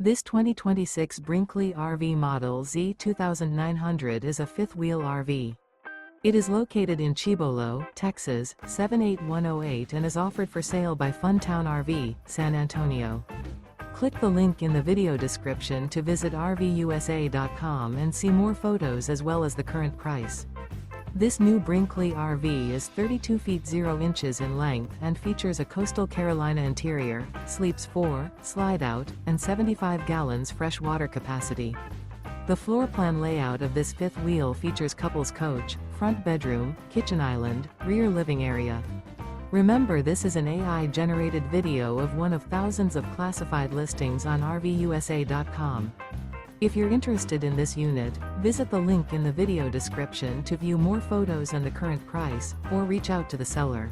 This 2026 Brinkley RV Model Z 2900 is a fifth-wheel RV. It is located in Cibolo, Texas, 78108 and is offered for sale by Funtown RV, San Antonio. Click the link in the video description to visit RVUSA.com and see more photos as well as the current price. This new Brinkley RV is 32 feet 0 inches in length and features a Coastal Carolina interior, sleeps 4, slide-out, and 75 gallons fresh water capacity. The floor plan layout of this fifth wheel features couples coach, front bedroom, kitchen island, rear living area. Remember, this is an AI-generated video of one of thousands of classified listings on RVUSA.com. If you're interested in this unit, visit the link in the video description to view more photos and the current price, or reach out to the seller.